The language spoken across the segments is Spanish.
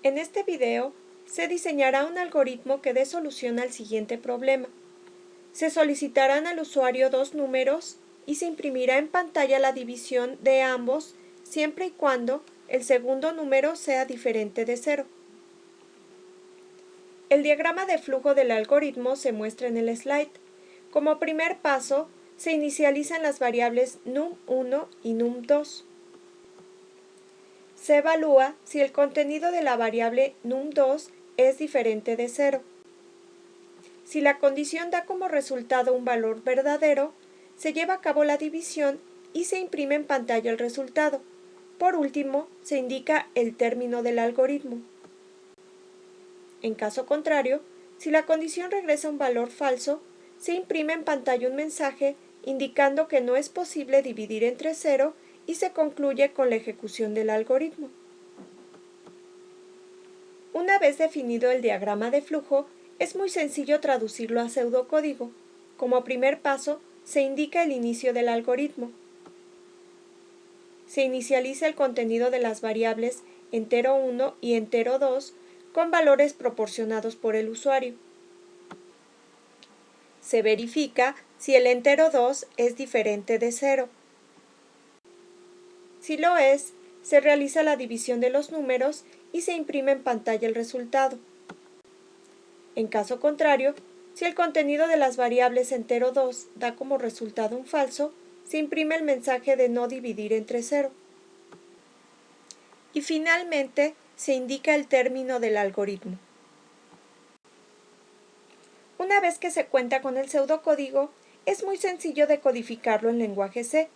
En este video se diseñará un algoritmo que dé solución al siguiente problema. Se solicitarán al usuario dos números y se imprimirá en pantalla la división de ambos siempre y cuando el segundo número sea diferente de 0. El diagrama de flujo del algoritmo se muestra en el slide. Como primer paso, se inicializan las variables num1 y num2. Se evalúa si el contenido de la variable num2 es diferente de 0. Si la condición da como resultado un valor verdadero, se lleva a cabo la división y se imprime en pantalla el resultado. Por último, se indica el término del algoritmo. En caso contrario, si la condición regresa un valor falso, se imprime en pantalla un mensaje indicando que no es posible dividir entre 0 y se concluye con la ejecución del algoritmo. Una vez definido el diagrama de flujo, es muy sencillo traducirlo a pseudocódigo. Como primer paso, se indica el inicio del algoritmo. Se inicializa el contenido de las variables entero1 y entero2 con valores proporcionados por el usuario. Se verifica si el entero2 es diferente de 0. Si lo es, se realiza la división de los números y se imprime en pantalla el resultado. En caso contrario, si el contenido de las variables entero2 da como resultado un falso, se imprime el mensaje de no dividir entre 0. Y finalmente, se indica el término del algoritmo. Una vez que se cuenta con el pseudocódigo, es muy sencillo decodificarlo en lenguaje C.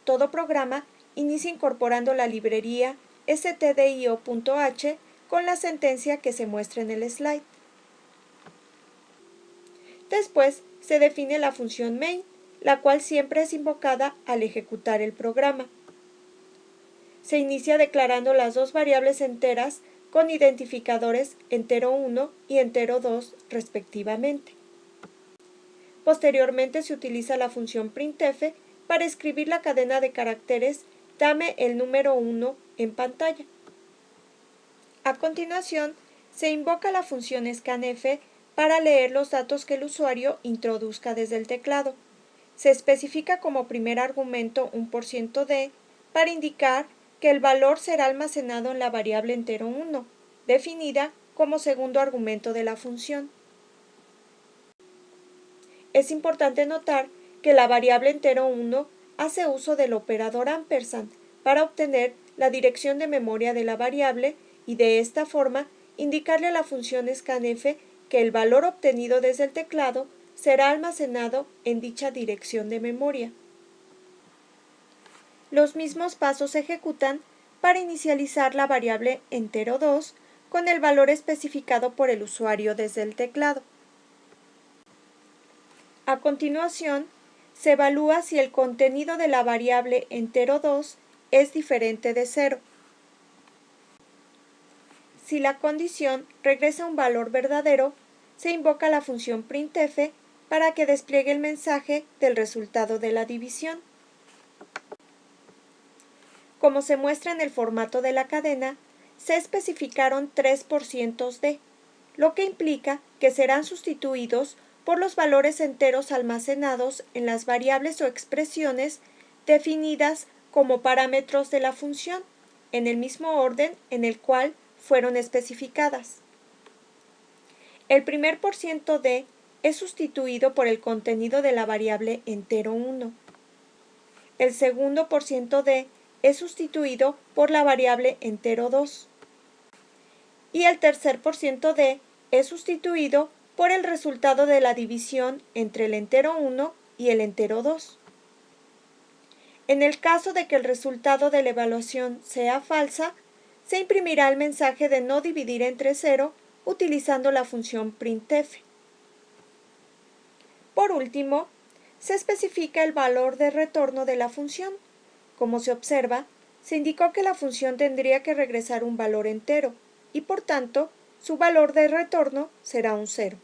Todo programa inicia incorporando la librería stdio.h con la sentencia que se muestra en el slide. Después se define la función main, la cual siempre es invocada al ejecutar el programa. Se inicia declarando las dos variables enteras con identificadores entero1 y entero2 respectivamente. Posteriormente se utiliza la función printf para escribir la cadena de caracteres dame el número 1 en pantalla. A continuación, se invoca la función scanf para leer los datos que el usuario introduzca desde el teclado. Se especifica como primer argumento un %d para indicar que el valor será almacenado en la variable entero1, definida como segundo argumento de la función. Es importante notar que la variable entero1 hace uso del operador ampersand para obtener la dirección de memoria de la variable y de esta forma indicarle a la función scanf que el valor obtenido desde el teclado será almacenado en dicha dirección de memoria. Los mismos pasos se ejecutan para inicializar la variable entero2 con el valor especificado por el usuario desde el teclado. A continuación, se evalúa si el contenido de la variable entero2 es diferente de 0. Si la condición regresa un valor verdadero, se invoca la función printf para que despliegue el mensaje del resultado de la división. Como se muestra en el formato de la cadena, se especificaron 3%d, lo que implica que serán sustituidos por los valores enteros almacenados en las variables o expresiones definidas como parámetros de la función, en el mismo orden en el cual fueron especificadas. El primer %d es sustituido por el contenido de la variable entero1. El segundo %d es sustituido por la variable entero2. Y el tercer %d es sustituido por el resultado de la división entre el entero1 y el entero2. En el caso de que el resultado de la evaluación sea falsa, se imprimirá el mensaje de no dividir entre 0 utilizando la función printf. Por último, se especifica el valor de retorno de la función. Como se observa, se indicó que la función tendría que regresar un valor entero y por tanto, su valor de retorno será un 0.